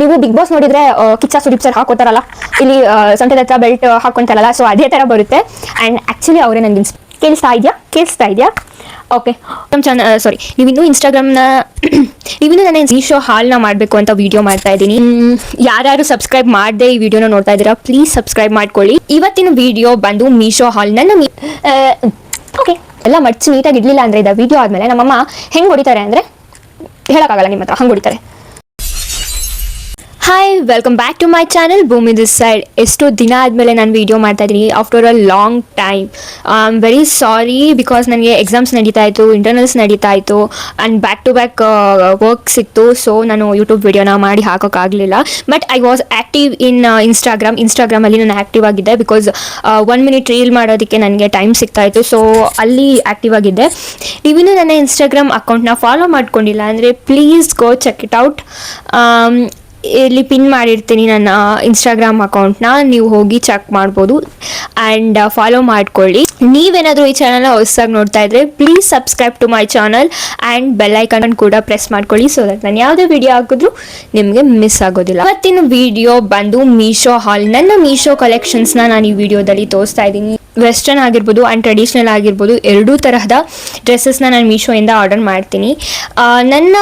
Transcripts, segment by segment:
ನೀವು big boss ನೋಡಿದ್ರೆ Kichcha Sudeep sir ಹಾಕೋತಾರಲ್ಲ, ಇಲ್ಲಿ ಸೊಂಟದ ಹತ್ರ ಬೆಲ್ಟ್ ಹಾಕೊಂತಾರಲ್ಲ, ಸೊ ಅದೇ ತರ ಬರುತ್ತೆ. ಅಂಡ್ ಆಕ್ಚುಲಿ ಅವರೇ ನನಗೆ ಕೇಳಿಸ್ತಾ ಇದೆಯಾ ಓಕೆ. ನಮ್ಮ ನೀವಿನ್ನೂ ಇನ್ಸ್ಟಾಗ್ರಾಮ್ನ ನೀವಿನ್ನೂ ನನ್ನ ಮೀಶೋ ಹಾಲ್ನ ಮಾಡಬೇಕು ಅಂತ ವಿಡಿಯೋ ಮಾಡ್ತಾ ಇದ್ದೀನಿ. ಯಾರು ಸಬ್ಸ್ಕ್ರೈಬ್ ಮಾಡದೆ ಈ ವಿಡಿಯೋನ ನೋಡ್ತಾ ಇದ್ದೀರಾ, ಪ್ಲೀಸ್ ಸಬ್ಸ್ಕ್ರೈಬ್ ಮಾಡ್ಕೊಳ್ಳಿ. ಇವತ್ತಿನ ವಿಡಿಯೋ ಬಂದು ಮೀಶೋ ಹಾಲ್. ಓಕೆ, ಎಲ್ಲ ಮಡ್ಚಿ ನೀಟಾಗಿ ಇಡ್ಲಿಲ್ಲ ಅಂದ್ರೆ ಇದು ವಿಡಿಯೋ ಆದ್ಮೇಲೆ ನಮ್ಮಮ್ಮ ಹೆಂಗೆ ಹೊಡಿತಾರೆ ಅಂದ್ರೆ ಹೇಳೋಕ್ಕಾಗಲ್ಲ ನಿಮ್ಮ ಹತ್ರ, ಹಂಗೆ ಹೊಡಿತಾರೆ. Hi, welcome back to my channel Bhoomi this side. ಎಷ್ಟೋ ದಿನ ಆದಮೇಲೆ ನಾನು ವೀಡಿಯೋ ಮಾಡ್ತಾ ಇದ್ದೀನಿ after a long time. I am very sorry, because ನನಗೆ ಎಕ್ಸಾಮ್ಸ್ ನಡೀತಾ ಇತ್ತು, ಇಂಟರ್ನಲ್ಸ್ ನಡೀತಾ ಇತ್ತು, and back to back work ಸಿಕ್ತು. ಸೊ ನಾನು ಯೂಟ್ಯೂಬ್ ವೀಡಿಯೋನ ಮಾಡಿ ಹಾಕೋಕ್ಕಾಗಲಿಲ್ಲ. But I was active in ಇನ್ಸ್ಟಾಗ್ರಾಮಲ್ಲಿ ನಾನು ಆ್ಯಕ್ಟಿವ್ ಆಗಿದ್ದೆ, ಬಿಕಾಸ್ 1 minute ರೀಲ್ ಮಾಡೋದಕ್ಕೆ ನನಗೆ ಟೈಮ್ ಸಿಗ್ತಾ ಇತ್ತು. ಸೊ ಅಲ್ಲಿ ಆ್ಯಕ್ಟಿವ್ ಆಗಿದ್ದೆ. ನೀವಿನ್ನೂ ನನ್ನ ಇನ್ಸ್ಟಾಗ್ರಾಮ್ ಅಕೌಂಟ್ನ ಫಾಲೋ ಮಾಡ್ಕೊಂಡಿಲ್ಲ ಅಂದರೆ please go check it out. ಇಲ್ಲಿ ಪಿನ್ ಮಾಡಿರ್ತೀನಿ ನನ್ನ ಇನ್ಸ್ಟಾಗ್ರಾಮ್ ಅಕೌಂಟ್ನ, ನೀವು ಹೋಗಿ ಚೆಕ್ ಮಾಡ್ಬೋದು ಆ್ಯಂಡ್ ಫಾಲೋ ಮಾಡ್ಕೊಳ್ಳಿ. ನೀವೇನಾದರೂ ಈ ಚಾನಲ್ನ ಹೊಸದಾಗಿ ನೋಡ್ತಾ ಇದ್ರೆ please subscribe to my channel and bell icon ಕೂಡ ಪ್ರೆಸ್ ಮಾಡ್ಕೊಳ್ಳಿ, ಸೊ ದಟ್ ನಾನು ಯಾವುದೇ ವಿಡಿಯೋ ಹಾಕಿದ್ರು ನಿಮಗೆ ಮಿಸ್ ಆಗೋದಿಲ್ಲ. ಇವತ್ತಿನ ವಿಡಿಯೋ ಬಂದು ಮೀಶೋ ಹಾಲ್. ನನ್ನ ಮೀಶೋ ಕಲೆಕ್ಷನ್ಸ್ನ ನಾನು ಈ ವಿಡಿಯೋದಲ್ಲಿ ತೋರಿಸ್ತಾ ಇದ್ದೀನಿ. ವೆಸ್ಟರ್ನ್ ಆಗಿರ್ಬೋದು ಆ್ಯಂಡ್ ಟ್ರೆಡಿಷ್ನಲ್ ಆಗಿರ್ಬೋದು, ಎರಡೂ ತರಹದ ಡ್ರೆಸ್ಸಸ್ನ ನಾನು ಮೀಶೋಯಿಂದ ಆರ್ಡರ್ ಮಾಡ್ತೀನಿ. ನನ್ನ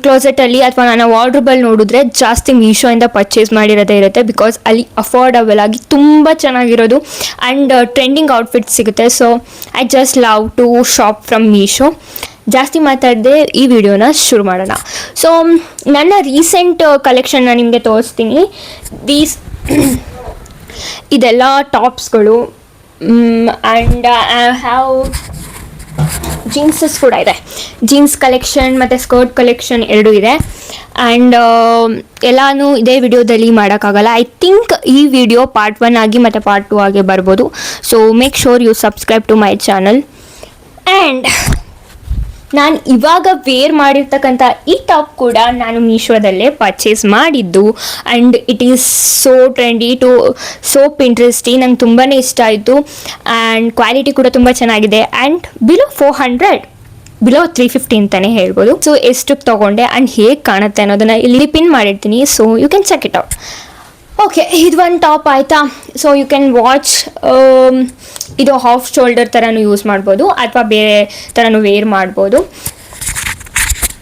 ಕ್ಲೋಸೆಟಲ್ಲಿ ಅಥವಾ ನನ್ನ ವಾರ್ಡ್ರೋಬಲ್ಲಿ ನೋಡಿದ್ರೆ ಜಾಸ್ತಿ ಮೀಶೋಯಿಂದ ಪರ್ಚೇಸ್ ಮಾಡಿರೋದೇ ಇರುತ್ತೆ, ಬಿಕಾಸ್ ಅಲ್ಲಿ ಅಫೋರ್ಡಬಲ್ ಆಗಿ ತುಂಬ ಚೆನ್ನಾಗಿರೋದು ಆ್ಯಂಡ್ ಟ್ರೆಂಡಿಂಗ್ ಔಟ್ಫಿಟ್ಸ್ ಸಿಗುತ್ತೆ. So I just love to shop from Meesho. ಜಾಸ್ತಿ ಮಾತಾಡದೆ ಈ ವಿಡಿಯೋನ ಶುರು ಮಾಡೋಣ. ಸೊ ನನ್ನ ರೀಸೆಂಟ್ ಕಲೆಕ್ಷನ್ನ ನಿಮಗೆ ತೋರಿಸ್ತೀನಿ. ಇದೆಲ್ಲ ಟಾಪ್ಸ್ಗಳು ಆ್ಯಂಡ್ ಐ ಹ್ಯಾವ್ ಜೀನ್ಸಸ್ ಕೂಡ ಇದೆ. ಜೀನ್ಸ್ ಕಲೆಕ್ಷನ್ ಮತ್ತು ಸ್ಕರ್ಟ್ ಕಲೆಕ್ಷನ್ ಎರಡೂ ಇದೆ. ಆ್ಯಂಡ್ ಎಲ್ಲನೂ ಇದೇ ವಿಡಿಯೋದಲ್ಲಿ ಮಾಡೋಕ್ಕಾಗಲ್ಲ. ಐ ಥಿಂಕ್ ಈ ವಿಡಿಯೋ ಪಾರ್ಟ್ 1 ಆಗಿ ಮತ್ತು ಪಾರ್ಟ್ 2 ಆಗಿ ಬರ್ಬೋದು. So make sure you subscribe to my channel. And ನಾನು ಇವಾಗ ವೇರ್ ಮಾಡಿರ್ತಕ್ಕಂಥ ಈ ಟಾಪ್ ಕೂಡ ನಾನು ಮೀಶೋದಲ್ಲೇ ಪರ್ಚೇಸ್ ಮಾಡಿದ್ದು, and it is so trendy too so interesting. ನಂಗೆ ತುಂಬಾ ಇಷ್ಟ ಆಯಿತು ಆ್ಯಂಡ್ ಕ್ವಾಲಿಟಿ ಕೂಡ ತುಂಬ ಚೆನ್ನಾಗಿದೆ. ಆ್ಯಂಡ್ ಬಿಲೋ 400, ಬಿಲೋ 350 ಅಂತಲೇ ಹೇಳ್ಬೋದು. ಸೊ ಎಷ್ಟಕ್ಕೆ ತೊಗೊಂಡೆ ಆ್ಯಂಡ್ ಹೇಗೆ ಕಾಣುತ್ತೆ ಅನ್ನೋದನ್ನು ಇಲ್ಲಿ ಪಿನ್ ಮಾಡಿರ್ತೀನಿ, so you can check it out. Okay, ಇದು ಒಂದು ಟಾಪ್ ಆಯಿತಾ. So you can watch. ಇದು ಹಾಫ್ ಶೋಲ್ಡರ್ ಥರನೂ ಯೂಸ್ ಮಾಡ್ಬೋದು ಅಥವಾ ಬೇರೆ ಥರನೂ ವೇರ್ ಮಾಡ್ಬೋದು.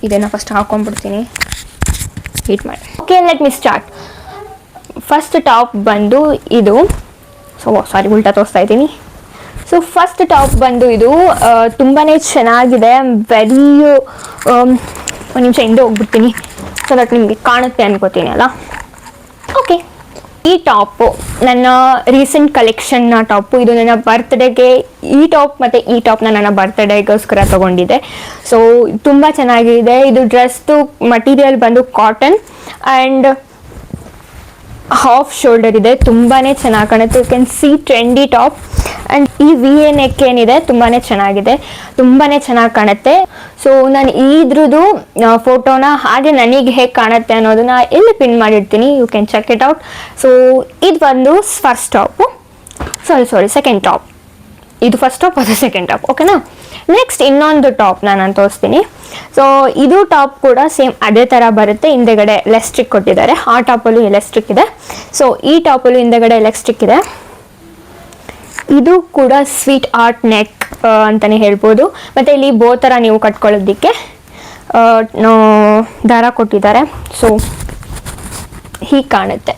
ಇದನ್ನು ಫಸ್ಟ್ ಹಾಕ್ಕೊಂಡ್ಬಿಡ್ತೀನಿ, ಹೀಟ್ ಮಾಡಿ. Okay, let me start. First top ಬಂದು ಇದು. ಉಲ್ಟಾ ತೋರಿಸ್ತಾ ಇದ್ದೀನಿ. ಸೊ ಫಸ್ಟ್ ಟಾಪ್ ಬಂದು ಇದು ತುಂಬಾ ಚೆನ್ನಾಗಿದೆ. ವೆರಿ ಒಂದು ನಿಮಿಷ ಹಿಂದೆ ಹೋಗ್ಬಿಡ್ತೀನಿ, ಸೊ ದಟ್ ನಿಮಗೆ ಕಾಣುತ್ತೆ ಅನ್ಕೋತೀನಿ ಅಲ್ಲ. ಓಕೆ, ಈ ಟಾಪು ನನ್ನ ರೀಸೆಂಟ್ ಕಲೆಕ್ಷನ್ನ ಟಾಪು. ಇದು ನನ್ನ ಬರ್ತ್ಡೇಗೆ ಈ ಟಾಪ್ ಮತ್ತು ಈ ಟಾಪ್ನ ನನ್ನ ಬರ್ತ್ಡೇಗೋಸ್ಕರ ತೊಗೊಂಡಿದ್ದೆ. ಸೊ ತುಂಬ ಚೆನ್ನಾಗಿದೆ. ಇದು ಡ್ರೆಸ್ದು ಮಟೀರಿಯಲ್ ಬಂದು ಕಾಟನ್ ಆ್ಯಂಡ್ ಹಾಫ್ ಶೋಲ್ಡರ್ ಇದೆ. ತುಂಬಾ ಚೆನ್ನಾಗಿ ಕಾಣುತ್ತೆ. You can see trendy top. And ಈ ವಿ ಎ ನೆಕ್ ಏನಿದೆ ತುಂಬಾ ಚೆನ್ನಾಗಿದೆ, ತುಂಬಾ ಚೆನ್ನಾಗಿ ಕಾಣುತ್ತೆ. ಸೊ ನಾನು ಇದ್ರದ್ದು ಫೋಟೋನ ಹಾಗೆ ನನಗೆ ಹೇಗೆ ಕಾಣುತ್ತೆ ಅನ್ನೋದನ್ನ ಇಲ್ಲಿ ಪಿನ್ ಮಾಡಿರ್ತೀನಿ, you can check it out. So ಇದು ಬಂದು ಫಸ್ಟ್ ಟಾಪು, ಸೆಕೆಂಡ್ ಟಾಪ್. ಇದು ಫಸ್ಟ್ ಟಾಪ್, ಅದು ಸೆಕೆಂಡ್ ಟಾಪ್. ಓಕೆನಾ. ನೆಕ್ಸ್ಟ್ ಇನ್ನೊಂದು ಟಾಪ್ ನಾನು ತೋರಿಸ್ತೀನಿ. ಸೊ ಇದು ಟಾಪ್ ಕೂಡ ಸೇಮ್ ಅದೇ ಥರ ಬರುತ್ತೆ. ಹಿಂದೆಗಡೆ ಎಲಾಸ್ಟಿಕ್ ಕೊಟ್ಟಿದ್ದಾರೆ. ಆ ಟಾಪಲ್ಲೂ ಎಲಾಸ್ಟಿಕ್ ಇದೆ. ಸೊ ಈ ಟಾಪಲ್ಲೂ ಹಿಂದೆಗಡೆ ಎಲಾಸ್ಟಿಕ್ ಇದೆ. ಇದು ಕೂಡ ಸ್ವೀಟ್ ಆರ್ಟ್ ನೆಕ್ ಅಂತಲೇ ಹೇಳ್ಬೋದು. ಮತ್ತು ಇಲ್ಲಿ ಬೋ ಥರ ನೀವು ಕಟ್ಕೊಳ್ಳೋದಕ್ಕೆ ದಾರ ಕೊಟ್ಟಿದ್ದಾರೆ. ಸೊ ಹೀಗೆ ಕಾಣುತ್ತೆ.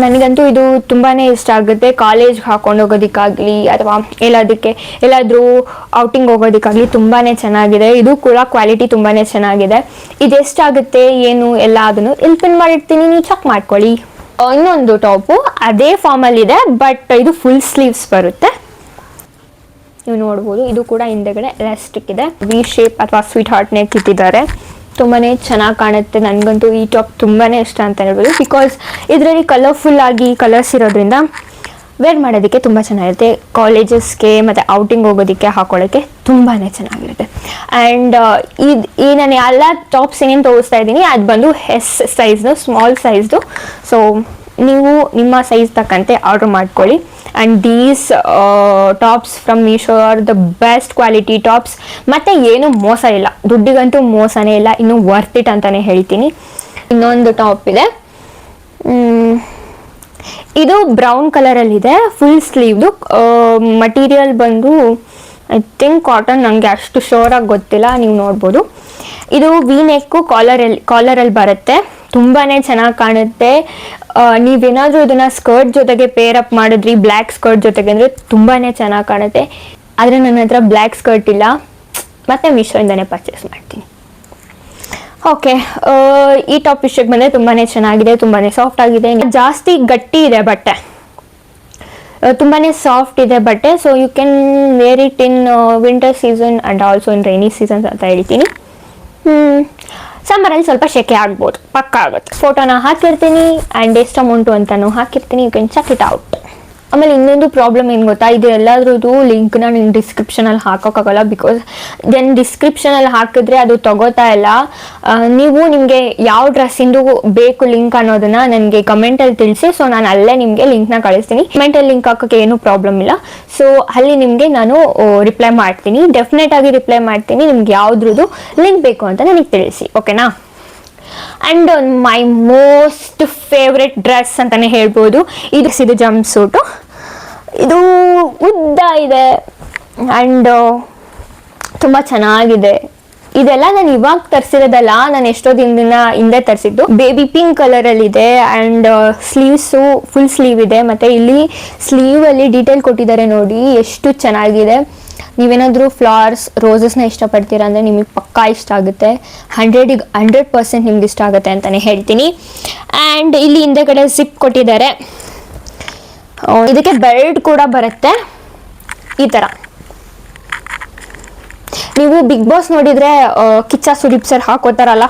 ನನಗಂತೂ ಇದು ತುಂಬಾ ಇಷ್ಟ ಆಗುತ್ತೆ. ಕಾಲೇಜ್ಗೆ ಹಾಕೊಂಡು ಹೋಗೋದಕ್ಕಾಗಲಿ ಅಥವಾ ಎಲ್ಲಾದರೂ ಔಟಿಂಗ್ ಹೋಗೋದಕ್ಕಾಗಲಿ ತುಂಬಾ ಚೆನ್ನಾಗಿದೆ. ಇದು ಕೂಡ ಕ್ವಾಲಿಟಿ ತುಂಬಾ ಚೆನ್ನಾಗಿದೆ. ಇದೆಷ್ಟಾಗುತ್ತೆ ಏನು ಎಲ್ಲ ಅದನ್ನು ಇಲ್ಲಿ ಪಿನ್ ಮಾಡಿರ್ತೀನಿ, ನೀವು ಚೆಕ್ ಮಾಡ್ಕೊಳ್ಳಿ. ಇನ್ನೊಂದು ಟಾಪು ಅದೇ ಫಾರ್ಮಲ್ಲಿದೆ, ಬಟ್ ಇದು ಫುಲ್ ಸ್ಲೀವ್ಸ್ ಬರುತ್ತೆ. ನೀವು ನೋಡ್ಬೋದು. ಇದು ಕೂಡ ಹಿಂದೆಗಡೆ ಎಲಾಸ್ಟಿಕ್ ಇದೆ. ವಿ ಶೇಪ್ ಅಥವಾ ಸ್ವೀಟ್ ಹಾರ್ಟ್ ನೆಕ್ ಇಟ್ಟಿದ್ದಾರೆ. ತುಂಬಾ ಚೆನ್ನಾಗಿ ಕಾಣುತ್ತೆ. ನನಗಂತೂ ಈ ಟಾಪ್ ತುಂಬಾ ಇಷ್ಟ ಅಂತ ಹೇಳ್ಬೋದು, ಬಿಕಾಸ್ ಇದರಲ್ಲಿ ಕಲರ್ಫುಲ್ ಆಗಿ ಕಲರ್ಸ್ ಇರೋದ್ರಿಂದ ವೇರ್ ಮಾಡೋದಕ್ಕೆ ತುಂಬ ಚೆನ್ನಾಗಿರುತ್ತೆ. ಕಾಲೇಜಸ್ಗೆ ಮತ್ತು ಔಟಿಂಗ್ ಹೋಗೋದಕ್ಕೆ ಹಾಕೊಳ್ಳೋಕ್ಕೆ ತುಂಬಾ ಚೆನ್ನಾಗಿರುತ್ತೆ. ಆ್ಯಂಡ್ ಈ ನಾನು ಎಲ್ಲ ಟಾಪ್ಸ್ ಏನೇನು ತೋರಿಸ್ತಾ ಇದ್ದೀನಿ ಅದು ಬಂದು ಎಸ್ ಸೈಜ್ದು, ಸ್ಮಾಲ್ ಸೈಜ್ದು. ಸೊ ನೀವು ನಿಮ್ಮ ಸೈಜ್ ತಕ್ಕಂತೆ ಆರ್ಡರ್ ಮಾಡ್ಕೊಳ್ಳಿ. And these tops from Meesho are the best quality tops. ಮತ್ತು ಏನು ಮೋಸ ಇಲ್ಲ, ದುಡ್ಡಿಗಂತೂ ಮೋಸನೇ ಇಲ್ಲ, ಇನ್ನೂ ವರ್ತ್ ಇಟ್ ಅಂತಲೇ ಹೇಳ್ತೀನಿ. ಇನ್ನೊಂದು ಟಾಪ್ ಇದೆ, ಇದು ಬ್ರೌನ್ ಕಲರಲ್ಲಿದೆ, ಫುಲ್ ಸ್ಲೀವ್ದು. ಮಟೀರಿಯಲ್ ಬಂದು ಐ ಥಿಂಕ್ ಕಾಟನ್, ನನಗೆ ಅಷ್ಟು ಶೋರಾಗಿ ಗೊತ್ತಿಲ್ಲ, ನೀವು ನೋಡ್ಬೋದು. ಇದು ವಿ ನೆಕ್ಕು ಕಾಲರಲ್ಲಿ ಬರುತ್ತೆ, ತುಂಬಾ ಚೆನ್ನಾಗಿ ಕಾಣುತ್ತೆ. ನೀವೇನಾದರೂ ಇದನ್ನು ಸ್ಕರ್ಟ್ ಜೊತೆಗೆ ಪೇರ್ ಅಪ್ ಮಾಡಿದ್ರಿ, ಬ್ಲ್ಯಾಕ್ ಸ್ಕರ್ಟ್ ಜೊತೆಗೆ ಅಂದರೆ ತುಂಬಾ ಚೆನ್ನಾಗಿ ಕಾಣುತ್ತೆ. ಆದರೆ ನನ್ನ ಹತ್ರ ಬ್ಲ್ಯಾಕ್ ಸ್ಕರ್ಟ್ ಇಲ್ಲ, ಮತ್ತು ಮೀಶೋಯಿಂದನೇ ಪರ್ಚೇಸ್ ಮಾಡ್ತೀನಿ. ಓಕೆ, ಈ ಟಾಪ್ ವಿಷಯಕ್ಕೆ ಬಂದರೆ ತುಂಬಾ ಚೆನ್ನಾಗಿದೆ, ತುಂಬಾ ಸಾಫ್ಟ್ ಆಗಿದೆ, ಜಾಸ್ತಿ ಗಟ್ಟಿ ಇದೆ ಬಟ್ಟೆ, ತುಂಬಾ ಸಾಫ್ಟ್ ಇದೆ ಬಟ್ಟೆ. So you can wear it in winter season and also in rainy seasons ಅಂತ ಹೇಳ್ತೀನಿ. ಸಮ್ಮರಲ್ಲಿ ಸ್ವಲ್ಪ ಶೆಕೆ ಆಗ್ಬೋದು, ಪಕ್ಕ ಆಗುತ್ತೆ. ಫೋಟೋನ ಹಾಕಿರ್ತೀನಿ ಆ್ಯಂಡ್ ಎಷ್ಟು ಅಮೌಂಟು ಅಂತಲೂ ಹಾಕಿರ್ತೀನಿ, you can check it out. ಆಮೇಲೆ ಇನ್ನೊಂದು ಪ್ರಾಬ್ಲಮ್ ಏನು ಗೊತ್ತಾ, ಇದು ಎಲ್ಲಾದ್ರದ್ದು ಲಿಂಕ್ನ ನೀವು ಡಿಸ್ಕ್ರಿಪ್ಷನಲ್ಲಿ ಹಾಕೋಕ್ಕಾಗಲ್ಲ, ಬಿಕಾಸ್ ದೆನ್ ಡಿಸ್ಕ್ರಿಪ್ಷನಲ್ಲಿ ಹಾಕಿದ್ರೆ ಅದು ತಗೋತಾ ಇಲ್ಲ. ನೀವು ನಿಮಗೆ ಯಾವ ಡ್ರೆಸ್ಸಿಂದು ಬೇಕು ಲಿಂಕ್ ಅನ್ನೋದನ್ನು ನನಗೆ ಕಮೆಂಟಲ್ಲಿ ತಿಳಿಸಿ, ಸೊ ನಾನು ಅಲ್ಲೇ ನಿಮಗೆ ಲಿಂಕ್ನ ಕಳಿಸ್ತೀನಿ. ಕಮೆಂಟಲ್ಲಿ ಲಿಂಕ್ ಹಾಕೋಕ್ಕೆ ಏನೂ ಪ್ರಾಬ್ಲಮ್ ಇಲ್ಲ, ಸೊ ಅಲ್ಲಿ ನಿಮಗೆ ನಾನು ರಿಪ್ಲೈ ಮಾಡ್ತೀನಿ, ಡೆಫಿನೆಟ್ ಆಗಿ ರಿಪ್ಲೈ ಮಾಡ್ತೀನಿ. ನಿಮ್ಗೆ ಯಾವುದ್ರದ್ದು ಲಿಂಕ್ ಬೇಕು ಅಂತ ನನಗೆ ತಿಳಿಸಿ, ಓಕೆನಾ. And my most favourite dress ಅಂತಲೇ ಹೇಳ್ಬೋದು, ಇದು ಜಂಪ್ ಸೂಟು. ಇದು ಉದ್ದ ಇದೆ ಆ್ಯಂಡ್ ತುಂಬ ಚೆನ್ನಾಗಿದೆ. ಇದೆಲ್ಲ ನಾನು ಇವಾಗ ತರಿಸಿರೋದಲ್ಲ, ನಾನು ಎಷ್ಟೋ ದಿನದಿಂದ ಹಿಂದೆ ತರಿಸಿದ್ದು. ಬೇಬಿ ಪಿಂಕ್ ಕಲರಲ್ಲಿದೆ ಆ್ಯಂಡ್ ಸ್ಲೀವ್ಸು ಫುಲ್ ಸ್ಲೀವ್ ಇದೆ, ಮತ್ತು ಇಲ್ಲಿ ಸ್ಲೀವಲ್ಲಿ ಡೀಟೇಲ್ ಕೊಟ್ಟಿದ್ದಾರೆ ನೋಡಿ, ಎಷ್ಟು ಚೆನ್ನಾಗಿದೆ. ನೀವೇನಾದರೂ ಫ್ಲವರ್ಸ್ ರೋಸಸ್ನ ಇಷ್ಟಪಡ್ತೀರಾ ಅಂದರೆ ನಿಮಗೆ ಪಕ್ಕಾ ಇಷ್ಟ ಆಗುತ್ತೆ, 100% ನಿಮ್ಗೆ ಇಷ್ಟ ಆಗುತ್ತೆ ಅಂತಲೇ ಹೇಳ್ತೀನಿ. ಆ್ಯಂಡ್ ಇಲ್ಲಿ ಹಿಂದೆಗಡೆ ಜಿಪ್ ಕೊಟ್ಟಿದ್ದಾರೆ, ಇದಕ್ಕೆ ಬೆಲ್ಟ್ ಕೂಡ ಬರುತ್ತೆ ಈ ಥರ. ನೀವು ಬಿಗ್ ಬಾಸ್ ನೋಡಿದರೆ ಕಿಚ್ಚ ಸುದೀಪ್ ಸರ್ ಹಾಕೋತಾರಲ್ಲ,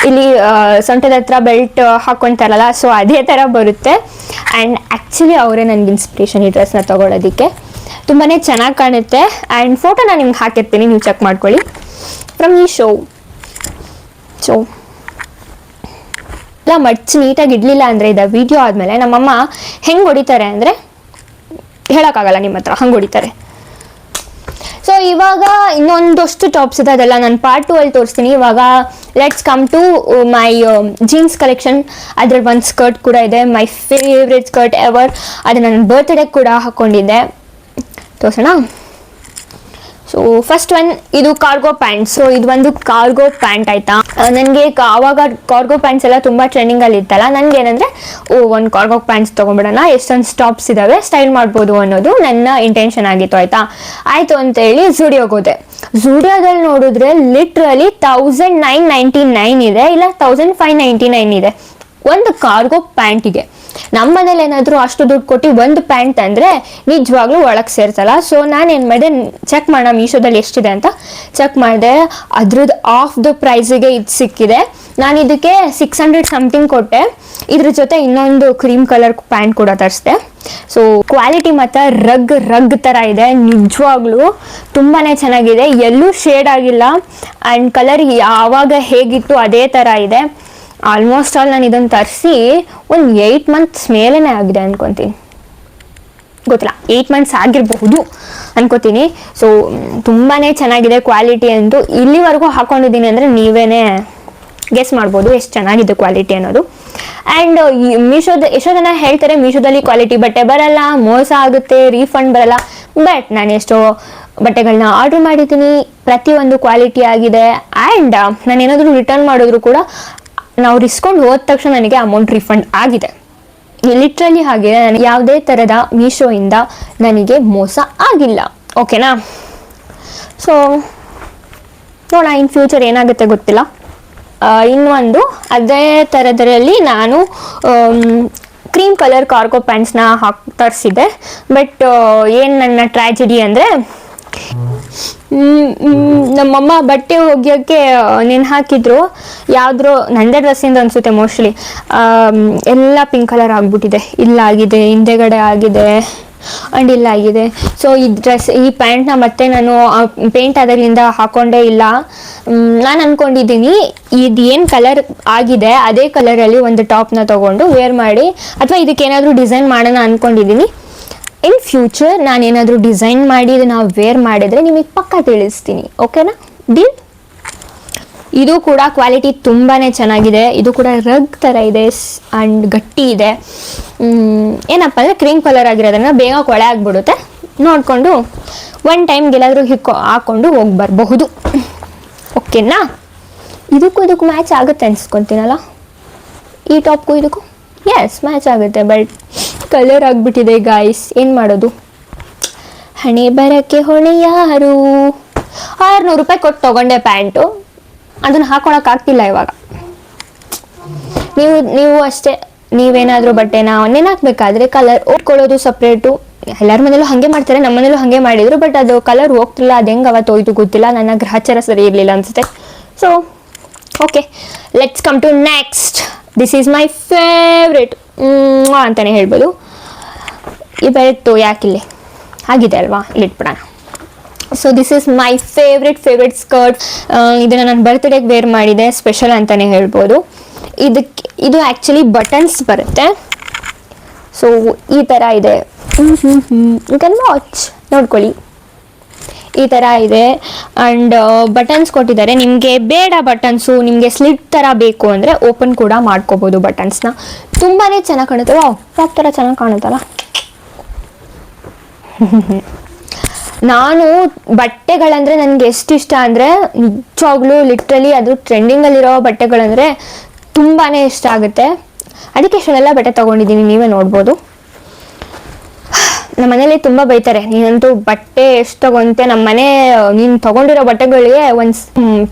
ಇಲ್ಲಿ ಸೊಂಟದ ಹತ್ರ ಬೆಲ್ಟ್ ಹಾಕೊತಾರಲ್ಲ, ಸೊ ಅದೇ ಥರ ಬರುತ್ತೆ. ಆ್ಯಂಡ್ ಆ್ಯಕ್ಚುಲಿ ಅವರೇ ನನಗೆ ಇನ್ಸ್ಪಿರೇಷನ್ ಈ ಡ್ರೆಸ್ನ ತೊಗೊಳೋದಕ್ಕೆ. ತುಂಬಾ ಚೆನ್ನಾಗಿ ಕಾಣುತ್ತೆ ಆ್ಯಂಡ್ ಫೋಟೋ ನಾನು ನಿಮ್ಗೆ ಹಾಕಿರ್ತೀನಿ, ನೀವು ಚೆಕ್ ಮಾಡ್ಕೊಳ್ಳಿ. ಫ್ರಮ್ ಈ ಶೋ ಎಲ್ಲ ಮಡ್ಚಿ ನೀಟಾಗಿ ಇಡಲಿಲ್ಲ ಅಂದರೆ ಇದು ವಿಡಿಯೋ ಆದಮೇಲೆ ನಮ್ಮಮ್ಮ ಹೆಂಗೆ ಹೊಡಿತಾರೆ ಅಂದರೆ ಹೇಳೋಕ್ಕಾಗಲ್ಲ ನಿಮ್ಮ ಹತ್ರ, ಹಂಗೆ ಹೊಡಿತಾರೆ. ಸೊ ಇವಾಗ ಇನ್ನೊಂದಷ್ಟು ಟಾಪ್ಸ್ ಇದೆ, ಅದೆಲ್ಲ ನಾನು ಪಾರ್ಟ್ 2 ಅಲ್ಲಿ ತೋರಿಸ್ತೀನಿ. ಇವಾಗ let's come to my jeans collection. ಅದ್ರಲ್ಲಿ ಒಂದು ಸ್ಕರ್ಟ್ ಕೂಡ ಇದೆ, ಮೈ ಫೇವ್ರೆಟ್ ಸ್ಕರ್ಟ್ ಎವರ್. ಅದು ನನ್ನ ಬರ್ತ್ಡೇ ಕೂಡ ಹಾಕ್ಕೊಂಡಿದ್ದೆ, ತೋರಿಸೋಣ. ಸೊ ಫಸ್ಟ್ ಒನ್, ಇದು ಕಾರ್ಗೋ ಪ್ಯಾಂಟ್. ಸೊ ಇದು ಒಂದು ಕಾರ್ಗೋ ಪ್ಯಾಂಟ್ ಆಯಿತಾ. ನನಗೆ ಆವಾಗ ಕಾರ್ಗೋ ಪ್ಯಾಂಟ್ಸ್ ಎಲ್ಲ ತುಂಬ ಟ್ರೆಂಡಿಂಗಲ್ಲಿ ಇತ್ತಲ್ಲ, ನನಗೇನೆಂದರೆ ಒಂದು ಕಾರ್ಗೋ ಪ್ಯಾಂಟ್ಸ್ ತೊಗೊಂಬಿಡೋಣ, ಎಷ್ಟೊಂದು ಸ್ಟಾಪ್ಸ್ ಇದ್ದಾವೆ, ಸ್ಟೈಲ್ ಮಾಡ್ಬೋದು ಅನ್ನೋದು ನನ್ನ ಇಂಟೆನ್ಷನ್ ಆಗಿತ್ತು ಆಯಿತಾ. ಆಯಿತು ಅಂತೇಳಿ ಝೂಡಿಯೋಗೆ ಹೋದೆ. ಝೂಡಿಯೋದಲ್ಲಿ ನೋಡಿದ್ರೆ ಲಿಟ್ರಲಿ 1999 ಇದೆ, ಇಲ್ಲ 1599 ಇದೆ ಒಂದು ಕಾರ್ಗೋ ಪ್ಯಾಂಟಿಗೆ. ನಮ್ಮ ಮನೇಲಿ ಏನಾದರೂ ಅಷ್ಟು ದುಡ್ಡು ಕೊಟ್ಟು ಒಂದು ಪ್ಯಾಂಟ್ ಅಂದರೆ ನಿಜವಾಗ್ಲೂ ಒಳಗೆ ಸೇರ್ತಲ್ಲ. ಸೊ ನಾನೇನು ಮಾಡಿದೆ, ಚೆಕ್ ಮಾಡೋಣ ಮೀಶೋದಲ್ಲಿ ಎಷ್ಟಿದೆ ಅಂತ ಚೆಕ್ ಮಾಡಿದೆ. ಅದ್ರದ್ದು ಆಫ್ ದ ಪ್ರೈಸಿಗೆ ಇದು ಸಿಕ್ಕಿದೆ. ನಾನು ಇದಕ್ಕೆ 600 ಸಮಥಿಂಗ್ ಕೊಟ್ಟೆ. ಇದ್ರ ಜೊತೆ ಇನ್ನೊಂದು ಕ್ರೀಮ್ ಕಲರ್ ಪ್ಯಾಂಟ್ ಕೂಡ ತರಿಸಿದೆ. ಸೊ ಕ್ವಾಲಿಟಿ ಮತ್ತು ರಗ್ ಥರ ಇದೆ, ನಿಜವಾಗ್ಲೂ ತುಂಬಾ ಚೆನ್ನಾಗಿದೆ, ಎಲ್ಲೂ ಶೇಡ್ ಆಗಿಲ್ಲ. ಆ್ಯಂಡ್ ಕಲರ್ ಯಾವಾಗ ಹೇಗಿತ್ತು ಅದೇ ಥರ ಇದೆ. ಆಲ್ಮೋಸ್ಟ್ ಆಲ್ ನಾನು ಇದನ್ನು ತರಿಸಿ ಒಂದು 8 months ಮೇಲೇ ಆಗಿದೆ ಅನ್ಕೊತೀನಿ, ಗೊತ್ತಿಲ್ಲ, 8 months ಆಗಿರಬಹುದು ಅನ್ಕೋತೀನಿ. ಸೊ ತುಂಬಾ ಚೆನ್ನಾಗಿದೆ ಕ್ವಾಲಿಟಿ ಅಂತೂ. ಇಲ್ಲಿವರೆಗೂ ಹಾಕೊಂಡಿದ್ದೀನಿ ಅಂದರೆ ನೀವೇ ಗೆಸ್ ಮಾಡ್ಬೋದು ಎಷ್ಟು ಚೆನ್ನಾಗಿದೆ ಕ್ವಾಲಿಟಿ ಅನ್ನೋದು. ಆ್ಯಂಡ್ ಮೀಶೋದ ಎಷ್ಟೋ ಜನ ಹೇಳ್ತಾರೆ ಮೀಶೋದಲ್ಲಿ ಕ್ವಾಲಿಟಿ ಬಟ್ಟೆ ಬರಲ್ಲ, ಮೋಸ ಆಗುತ್ತೆ, ರೀಫಂಡ್ ಬರಲ್ಲ. ಬಟ್ ನಾನು ಎಷ್ಟೋ ಬಟ್ಟೆಗಳನ್ನ ಆರ್ಡ್ರ್ ಮಾಡಿದ್ದೀನಿ, ಪ್ರತಿಯೊಂದು ಕ್ವಾಲಿಟಿ ಆಗಿದೆ. ಆ್ಯಂಡ್ ನಾನು ಏನಾದರೂ ರಿಟರ್ನ್ ಮಾಡಿದ್ರು ಕೂಡ ನಾವು ರಿಸ್ಕೊಂಡು ಹೋದ ತಕ್ಷಣ ನನಗೆ ಅಮೌಂಟ್ ರಿಫಂಡ್ ಆಗಿದೆ. ಲಿಟ್ರಲಿ ಆಗಿದೆ. ನನಗೆ ಯಾವುದೇ ಥರದ ಮೀಶೋಯಿಂದ ನನಗೆ ಮೋಸ ಆಗಿಲ್ಲ, ಓಕೆನಾ. ಸೊ ನೋಡೋಣ ಇನ್ ಫ್ಯೂಚರ್ ಏನಾಗುತ್ತೆ ಗೊತ್ತಿಲ್ಲ. ಇನ್ನೊಂದು ಅದೇ ಥರದರಲ್ಲಿ ನಾನು ಕ್ರೀಮ್ ಕಲರ್ ಕಾರ್ಗೋ ಪ್ಯಾಂಟ್ಸ್ನ ತರಿಸಿದ್ದೆ. ಬಟ್ ಏನು ನನ್ನ ಟ್ರ್ಯಾಜಿಡಿ ಅಂದರೆ, ನಮ್ಮಮ್ಮ ಬಟ್ಟೆ ಒಗೆಯೋಕ್ಕೆ ನೆನೆ ಹಾಕಿದ್ರು, ಯಾವುದ್ರೋ ನಂದೇ ಡ್ರೆಸ್ಸಿಂದ ಅನಿಸುತ್ತೆ ಮೋಸ್ಟ್ಲಿ, ಎಲ್ಲ ಪಿಂಕ್ ಕಲರ್ ಆಗಿಬಿಟ್ಟಿದೆ. ಇಲ್ಲಾಗಿದೆ, ಹಿಂದೆಗಡೆ ಆಗಿದೆ, ಆ್ಯಂಡ್ ಇಲ್ಲ ಆಗಿದೆ. ಸೊ ಈ ಪ್ಯಾಂಟ್ನ ಮತ್ತೆ ನಾನು ಪೇಂಟ್ ಆದಾಗಲಿಂದ ಹಾಕೊಂಡೇ ಇಲ್ಲ. ನಾನು ಅಂದ್ಕೊಂಡಿದ್ದೀನಿ ಇದು ಏನು ಕಲರ್ ಆಗಿದೆ ಅದೇ ಕಲರಲ್ಲಿ ಒಂದು ಟಾಪ್ನ ತೊಗೊಂಡು ವೇರ್ ಮಾಡಿ, ಅಥವಾ ಇದಕ್ಕೇನಾದರೂ ಡಿಸೈನ್ ಮಾಡೋಣ ಅಂದ್ಕೊಂಡಿದ್ದೀನಿ. ಇನ್ ಫ್ಯೂಚರ್ ನಾನೇನಾದರೂ ಡಿಸೈನ್ ಮಾಡಿ ಇದನ್ನು ವೇರ್ ಮಾಡಿದರೆ ನಿಮಗೆ ಪಕ್ಕ ತಿಳಿಸ್ತೀನಿ. ಓಕೆನಾ? ಡೀಲ್? ಇದು ಕೂಡ ಕ್ವಾಲಿಟಿ ತುಂಬಾ ಚೆನ್ನಾಗಿದೆ. ಇದು ಕೂಡ ರಗ್ ಥರ ಇದೆ ಆ್ಯಂಡ್ ಗಟ್ಟಿ ಇದೆ. ಏನಪ್ಪ ಅಂದರೆ ಕ್ರೀಮ್ ಕಲರ್ ಆಗಿರೋದನ್ನು ಬೇಗ ಕೊಳೆ ಆಗಿಬಿಡುತ್ತೆ. ನೋಡಿಕೊಂಡು ಒನ್ ಟೈಮ್ಗೆಲ್ಲಾದರೂ ಹಾಕ್ಕೊಂಡು ಹೋಗಿ ಬರಬಹುದು. ಓಕೆನಾ? ಇದಕ್ಕೂ ಮ್ಯಾಚ್ ಆಗುತ್ತೆ ಅನ್ಸ್ಕೊತೀನಲ್ಲ, ಈ ಟಾಪ್ಗೂ ಇದಕ್ಕೂ. ಎಸ್, ಮ್ಯಾಚ್ ಆಗುತ್ತೆ, ಬಟ್ ಕಲರ್ ಆಗಿಬಿಟ್ಟಿದೆ ಗಾಯ್ಸ್. ಏನು ಮಾಡೋದು? ಹಣೆ ಬರಕ್ಕೆ ಹೊಣೆ ಯಾರು? 600 ರೂಪಾಯಿ ಕೊಟ್ಟು ತೊಗೊಂಡೆ ಪ್ಯಾಂಟು, ಅದನ್ನು ಹಾಕೊಳಕ್ಕಾಗ್ತಿಲ್ಲ ಇವಾಗ. ನೀವು ಅಷ್ಟೇ, ನೀವೇನಾದರೂ ಬಟ್ಟೆನ ನೆನಾಕ್ಬೇಕಾದ್ರೆ ಕಲರ್ ಓದ್ಕೊಳ್ಳೋದು ಸಪ್ರೇಟು. ಎಲ್ಲರ ಮನೇಲೂ ಹಾಗೆ ಮಾಡ್ತಾರೆ, ನಮ್ಮ ಮನೇಲೂ ಹಾಗೆ ಮಾಡಿದ್ರು, ಬಟ್ ಅದು ಕಲರ್ ಹೋಗ್ತಿಲ್ಲ. ಅದು ಹೆಂಗೆ ಅವತ್ತು ಹೋಯ್ತು ಗೊತ್ತಿಲ್ಲ, ನನ್ನ ಗ್ರಹಚಾರ ಸರಿ ಇರಲಿಲ್ಲ ಅನಿಸುತ್ತೆ. So okay, let's come to next. This is my favourite ಅಂತಲೇ ಹೇಳ್ಬೋದು. ಈ ಬೆಲ್ಟು ಯಾಕಿಲ್ಲಿ ಆಗಿದೆ ಅಲ್ವಾ, ಇಲ್ಲಿಟ್ಬಿಡೋಣ. So this is my favourite skirt. ಇದನ್ನು ನಾನು ಬರ್ತ್ಡೇಗೆ ವೇರ್ ಮಾಡಿದೆ, ಸ್ಪೆಷಲ್ ಅಂತಲೇ ಹೇಳ್ಬೋದು. ಇದು ಆ್ಯಕ್ಚುಲಿ ಬಟನ್ಸ್ ಬರುತ್ತೆ. ಸೊ ಈ ಥರ ಇದೆ, ಯು ಕ್ಯಾನ್ ವಾಚ್, ನೋಡ್ಕೊಳ್ಳಿ. ಈ ಥರ ಇದೆ ಆ್ಯಂಡ್ ಬಟನ್ಸ್ ಕೊಟ್ಟಿದ್ದಾರೆ. ನಿಮಗೆ ಬೇಡ ಬಟನ್ಸು, ನಿಮಗೆ ಸ್ಲಿಟ್ ಥರ ಬೇಕು ಅಂದರೆ ಓಪನ್ ಕೂಡ ಮಾಡ್ಕೋಬೋದು ಬಟನ್ಸ್ನ. ತುಂಬಾ ಚೆನ್ನಾಗಿ ಕಾಣುತ್ತೆ. ಟಾಪ್ ಥರ ಚೆನ್ನಾಗಿ ಕಾಣುತ್ತಲ್ಲ. ನಾನು ಬಟ್ಟೆಗಳಂದರೆ ನನಗೆ ಎಷ್ಟು ಇಷ್ಟ ಅಂದರೆ ನಿಜವಾಗ್ಲೂ ಲಿಟ್ರಲಿ ಅದು ಟ್ರೆಂಡಿಂಗಲ್ಲಿರೋ ಬಟ್ಟೆಗಳಂದರೆ ತುಂಬಾ ಇಷ್ಟ ಆಗುತ್ತೆ. ಅದಕ್ಕೆ ಇಷ್ಟೆಲ್ಲ ಬಟ್ಟೆ ತೊಗೊಂಡಿದ್ದೀನಿ, ನೀವೇ ನೋಡ್ಬೋದು. ನಮ್ಮ ಮನೇಲಿ ತುಂಬ ಬೈತಾರೆ, ನೀನಂತೂ ಬಟ್ಟೆ ಎಷ್ಟು ತೊಗೊಂತೆ, ನಮ್ಮ ಮನೆ ನೀನು ತೊಗೊಂಡಿರೋ ಬಟ್ಟೆಗಳಿಗೆ ಒಂದು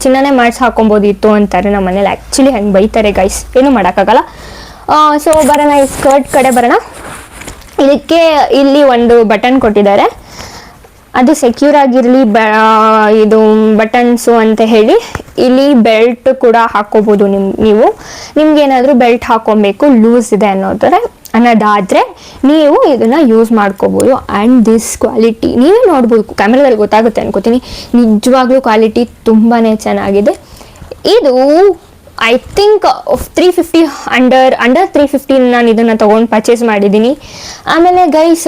ಚಿನ್ನನೇ ಮಾಡಿಸಿ ಹಾಕೊಬೋದಿತ್ತು ಅಂತಾರೆ ನಮ್ಮ ಮನೇಲಿ. ಆ್ಯಕ್ಚುಲಿ ಹಂಗೆ ಬೈತಾರೆ ಗೈಸ್, ಏನೂ ಮಾಡೋಕ್ಕಾಗಲ್ಲ. ಸೊ ಬರೋಣ, ಈ ಸ್ಕರ್ಟ್ ಕಡೆ ಬರೋಣ. ಇದಕ್ಕೆ ಇಲ್ಲಿ ಒಂದು ಬಟನ್ ಕೊಟ್ಟಿದ್ದಾರೆ, ಅದು ಸೆಕ್ಯೂರ್ ಆಗಿರಲಿ ಇದು ಬಟನ್ಸು ಅಂತ ಹೇಳಿ. ಇಲ್ಲಿ ಬೆಲ್ಟ್ ಕೂಡ ಹಾಕೋಬೋದು. ನಿಮ್ಗೇನಾದರೂ ಬೆಲ್ಟ್ ಹಾಕೊಬೇಕು ಲೂಸ್ ಇದೆ ಅನ್ನೋದಾದರೆ ನೀವು ಇದನ್ನು ಯೂಸ್ ಮಾಡ್ಕೋಬೋದು. ಆ್ಯಂಡ್ ದಿಸ್ ಕ್ವಾಲಿಟಿ ನೀವೇ ನೋಡ್ಬೋದು, ಕ್ಯಾಮ್ರಾದಲ್ಲಿ ಗೊತ್ತಾಗುತ್ತೆ ಅನ್ಕೋತೀನಿ. ನಿಜವಾಗ್ಲೂ ಕ್ವಾಲಿಟಿ ತುಂಬಾ ಚೆನ್ನಾಗಿದೆ. ಇದು ಐ ಥಿಂಕ್ 350 ಅಂಡರ್ 350 ನಾನು ಇದನ್ನು ತೊಗೊಂಡು ಪರ್ಚೇಸ್ ಮಾಡಿದ್ದೀನಿ. ಆಮೇಲೆ ಗೈಸ್,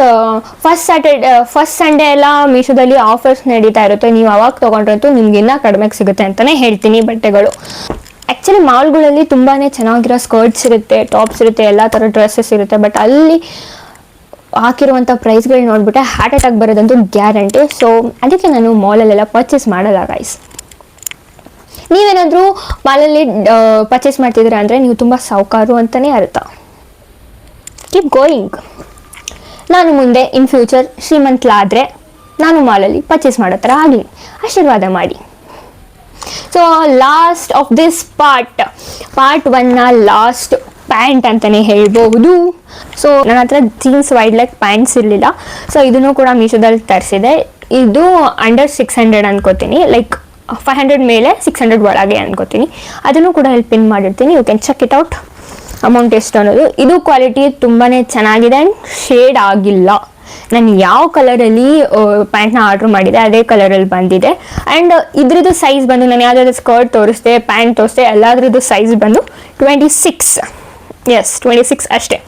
ಫಸ್ಟ್ ಸಂಡೇ ಎಲ್ಲ ಮೀಶೋದಲ್ಲಿ ಆಫರ್ಸ್ ನಡೀತಾ ಇರುತ್ತೆ. ನೀವು ಅವಾಗ ತೊಗೊಂಡ್ರಂತೂ ನಿಮ್ಗೆ ಇನ್ನೂ ಕಡಿಮೆಗೆ ಸಿಗುತ್ತೆ ಅಂತಲೇ ಹೇಳ್ತೀನಿ ಬಟ್ಟೆಗಳು. ಆ್ಯಕ್ಚುಲಿ ಮಾಲ್ಗಳಲ್ಲಿ ತುಂಬಾ ಚೆನ್ನಾಗಿರೋ ಸ್ಕರ್ಟ್ಸ್ ಇರುತ್ತೆ, ಟಾಪ್ಸ್ ಇರುತ್ತೆ, ಎಲ್ಲ ಥರ ಡ್ರೆಸ್ಸಸ್ ಇರುತ್ತೆ. ಬಟ್ ಅಲ್ಲಿ ಹಾಕಿರುವಂಥ ಪ್ರೈಸ್ಗಳು ನೋಡಿಬಿಟ್ಟೆ ಹಾರ್ಟ್ ಅಟ್ಯಾಕ್ ಬರೋದಂತೂ ಗ್ಯಾರಂಟಿ. ಸೊ ಅದಕ್ಕೆ ನಾನು ಮಾಲಲ್ಲೆಲ್ಲ ಪರ್ಚೇಸ್ ಮಾಡಲ್ಲ ಗೈಸ್. ನೀವೇನಾದರೂ ಮಾಲಲ್ಲಿ ಪರ್ಚೇಸ್ ಮಾಡ್ತಿದ್ದೀರಾ ಅಂದರೆ ನೀವು ತುಂಬ ಸಾಹುಕಾರು ಅಂತಲೇ ಅರ್ಥ. Keep going. ನಾನು ಮುಂದೆ ಇನ್ ಫ್ಯೂಚರ್ ಶ್ರೀಮಂತಲಾದರೆ ನಾನು ಮಾಲಲ್ಲಿ ಪರ್ಚೇಸ್ ಮಾಡೋ ಥರ ಆಗಲಿ, ಆಶೀರ್ವಾದ ಮಾಡಿ. So last of this part 1ನ ಲಾಸ್ಟ್ ಪ್ಯಾಂಟ್ ಅಂತಲೇ ಹೇಳ್ಬೋದು. ಸೊ ನನ್ನ ಹತ್ರ ಜೀನ್ಸ್ ವೈಡ್ ಲೆಗ್ ಪ್ಯಾಂಟ್ಸ್ ಇರಲಿಲ್ಲ. ಸೊ ಇದನ್ನು ಕೂಡ ಮೀಶೋದಲ್ಲಿ ತರಿಸಿದೆ. ಇದು ಅಂಡರ್ 600 ಅನ್ಕೋತೀನಿ, ಲೈಕ್ 500 ಮೇಲೆ 600 ಒಳಗೆ ಅನ್ಕೋತೀನಿ. ಅದನ್ನು ಕೂಡ ಇಲ್ಲಿ ಪಿನ್ ಮಾಡಿರ್ತೀನಿ, you can check it out amount ಎಷ್ಟು ಅನ್ನೋದು. ಇದು ಕ್ವಾಲಿಟಿ ತುಂಬಾ ಚೆನ್ನಾಗಿದೆ ಆ್ಯಂಡ್ ಶೇಡ್ ಆಗಿಲ್ಲ. ನಾನು ಯಾವ ಕಲರಲ್ಲಿ ಪ್ಯಾಂಟ್ನ ಆರ್ಡ್ರ್ ಮಾಡಿದೆ ಅದೇ ಕಲರಲ್ಲಿ ಬಂದಿದೆ. ಆ್ಯಂಡ್ ಇದ್ರದ್ದು ಸೈಜ್ ಬಂದು, ನಾನು ಯಾವುದಾದ್ರು ಸ್ಕರ್ಟ್ ತೋರಿಸ್ದೆ, ಪ್ಯಾಂಟ್ ತೋರಿಸ್ದೆ, ಎಲ್ಲದ್ರದ್ದು ಸೈಜ್ ಬಂದು 26. ಎಸ್, 26 ಅಷ್ಟೇ.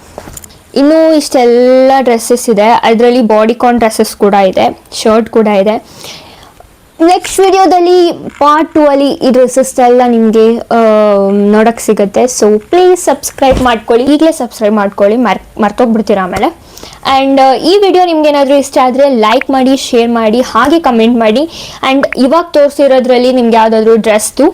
ಇನ್ನೂ ಇಷ್ಟೆಲ್ಲ ಡ್ರೆಸ್ಸಸ್ ಇದೆ. ಅದರಲ್ಲಿ ಬಾಡಿಕಾನ್ ಡ್ರೆಸ್ಸಸ್ ಕೂಡ ಇದೆ, ಶರ್ಟ್ ಕೂಡ ಇದೆ. ನೆಕ್ಸ್ಟ್ ವಿಡಿಯೋದಲ್ಲಿ ಪಾರ್ಟ್ 2 ಅಲ್ಲಿ ಈ ಡ್ರೆಸ್ಸಸ್ ಎಲ್ಲ ನಿಮಗೆ ನೋಡೋಕ್ಕೆ ಸಿಗುತ್ತೆ. ಸೊ ಪ್ಲೀಸ್ ಸಬ್ಸ್ಕ್ರೈಬ್ ಮಾಡ್ಕೊಳ್ಳಿ, ಈಗಲೇ ಸಬ್ಸ್ಕ್ರೈಬ್ ಮಾಡ್ಕೊಳ್ಳಿ, ಮರ್ತೋಗ್ಬಿಡ್ತೀರಾ ಆಮೇಲೆ. ಆ್ಯಂಡ್ ಈ ವಿಡಿಯೋ ನಿಮ್ಗೇನಾದರೂ ಇಷ್ಟ ಆದರೆ ಲೈಕ್ ಮಾಡಿ, ಶೇರ್ ಮಾಡಿ, ಹಾಗೆ ಕಮೆಂಟ್ ಮಾಡಿ. ಆ್ಯಂಡ್ ಇವಾಗ ತೋರಿಸಿರೋದ್ರಲ್ಲಿ ನಿಮ್ಗೆ ಯಾವುದಾದ್ರೂ ಡ್ರೆಸ್ದು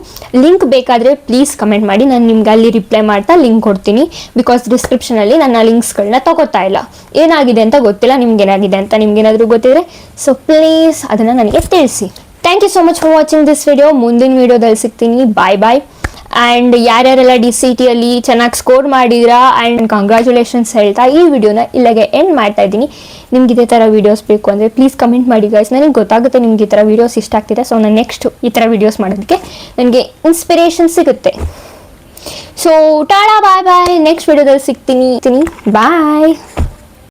ಲಿಂಕ್ ಬೇಕಾದರೆ ಪ್ಲೀಸ್ ಕಮೆಂಟ್ ಮಾಡಿ, ನಾನು ನಿಮ್ಗೆ ಅಲ್ಲಿ ರಿಪ್ಲೈ ಮಾಡ್ತಾ ಲಿಂಕ್ ಕೊಡ್ತೀನಿ. ಬಿಕಾಸ್ ಡಿಸ್ಕ್ರಿಪ್ಷನಲ್ಲಿ ನನ್ನ ಲಿಂಕ್ಸ್ಗಳನ್ನ ತಗೋತಾ ಇಲ್ಲ, ಏನಾಗಿದೆ ಅಂತ ಗೊತ್ತಿಲ್ಲ. ನಿಮ್ಗೇನಾಗಿದೆ ಅಂತ ನಿಮ್ಗೇನಾದರೂ ಗೊತ್ತಿದ್ರೆ ಸೊ ಪ್ಲೀಸ್ ಅದನ್ನು ನನಗೆ ತಿಳಿಸಿ. Thank you so much for watching this video. ಮುಂದಿನ ವಿಡಿಯೋದಲ್ಲಿ ಸಿಗ್ತೀನಿ. ಬಾಯ್. ಆ್ಯಂಡ್ ಯಾರ್ಯಾರೆಲ್ಲ DCT ಅಲ್ಲಿ ಚೆನ್ನಾಗಿ ಸ್ಕೋರ್ ಮಾಡಿದ್ದೀರಾ ಆ್ಯಂಡ್ ಕಂಗ್ರ್ಯಾಚುಲೇಷನ್ಸ್ ಹೇಳ್ತಾ ಈ ವಿಡಿಯೋನ ಇಲ್ಲಿಗೆ ಎಂಡ್ ಮಾಡ್ತಾ ಇದ್ದೀನಿ. ನಿಮ್ಗೆ ಇದೇ ಥರ ವೀಡಿಯೋಸ್ ಬೇಕು ಅಂದರೆ ಪ್ಲೀಸ್ ಕಮೆಂಟ್ ಮಾಡಿ ಗೈಸ್, ನನಗೆ ಗೊತ್ತಾಗುತ್ತೆ ನಿಮ್ಗೆ ಈ ಥರ ವೀಡಿಯೋಸ್ ಇಷ್ಟ ಆಗ್ತಿದೆ. ಸೊ ನಾನು ನೆಕ್ಸ್ಟ್ ಈ ಥರ ವೀಡಿಯೋಸ್ ಮಾಡೋದಕ್ಕೆ ನನಗೆ ಇನ್ಸ್ಪಿರೇಷನ್ ಸಿಗುತ್ತೆ. ಸೊ ಟಾಡಾ, ಬಾಯ್. ನೆಕ್ಸ್ಟ್ ವಿಡಿಯೋದಲ್ಲಿ ಸಿಗ್ತೀನಿ. ಬಾಯ್.